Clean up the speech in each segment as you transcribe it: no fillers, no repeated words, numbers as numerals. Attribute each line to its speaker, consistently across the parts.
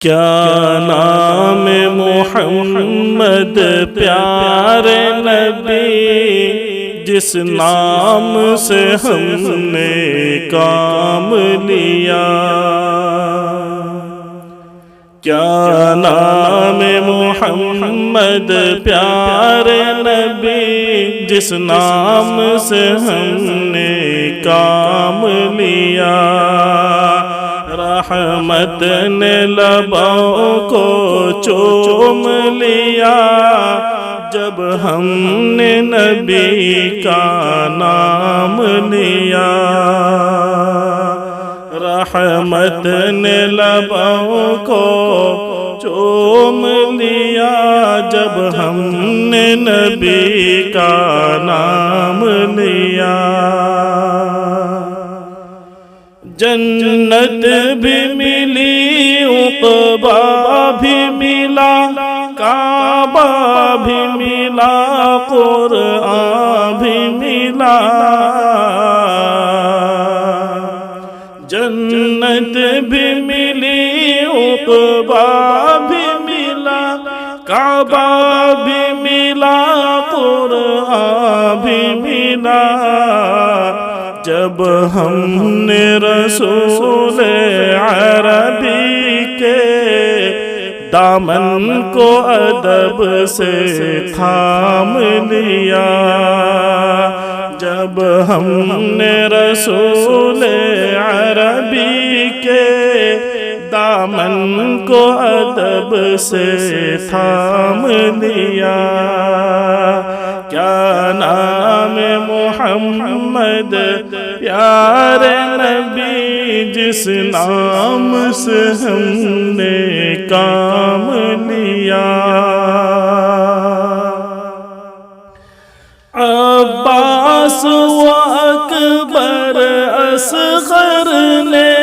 Speaker 1: کیا نام محمد پیارے نبی، جس نام سے ہم نے کام لیا۔ کیا نام محمد پیارے نبی، جس نام سے ہم نے کام لیا۔ رحمت نے لبوں کو چوم لیا، جب ہم نے نبی کا نام لیا۔ رحمت نے لبوں کو چوم لیا، جب ہم نے نبی کا نام لیا۔ جنت بھی ملی، عقبہ بھی ملا، کعبہ بھی ملا، قرآن بھی ملا۔ جنت بھی ملی، عقبہ بھی ملا، کعبہ بھی ملا، قرآن بھی ملا۔ جب ہم نے رسول عربی کے دامن کو ادب سے تھام لیا۔ جب ہم نے رسول عربی کے دامن کو ادب سے تھام لیا۔ کیا نام محمد پیارے نبی، جس نام سے ہم نے کام لیا۔ عباس و اکبر اصغر نے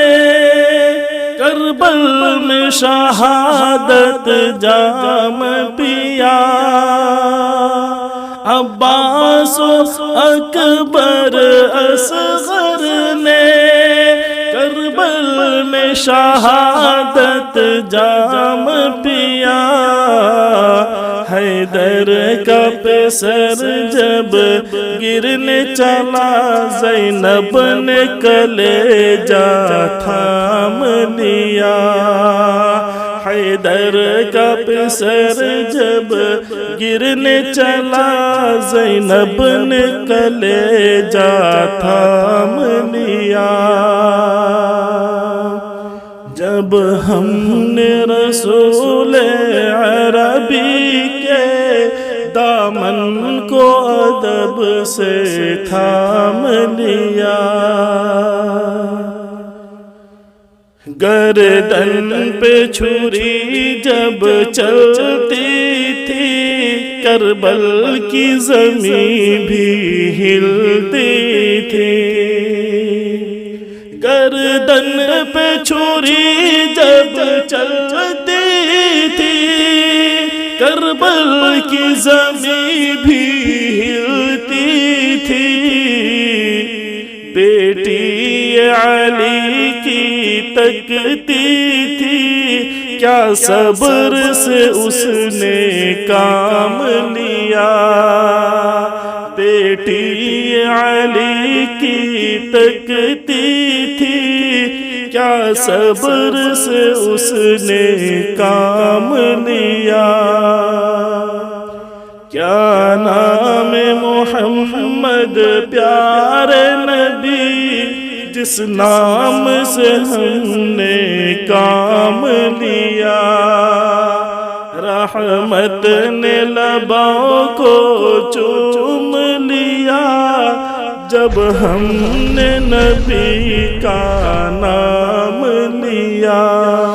Speaker 1: کربل میں شہادت جام پیا۔ عباس و اکبر اصغر نے کربل میں شہادت جام پیا۔ حیدر کا پسر جب گرنے چلا، زینب نے کلیجہ تھام لیا۔ حیدر کا پسر جب گرنے چلا، زینب نے کلیجہ تھام لیا۔ جب ہم نے رسول عربی کے دامن کو ادب سے تھام لیا۔ گردن پہ چھری جب چلتی تھی، کربل کی زمین بھی ہلتی تھی۔ گردن پہ چھری جب چلتی تھی، کربل کی زمین بھی ہلتی تھی۔ بیٹی علی کی تکتی تھی، کیا صبر سے اس نے کام لیا۔ بیٹی علی کی تکتی تھی، کیا صبر سے اس نے کام لیا۔ کیا نام محمد پیارے نبی، جس نام سے ہم نے کام لیا۔ رحمت نے لبوں کو چوم لیا، جب ہم نے نبی کا نام لیا۔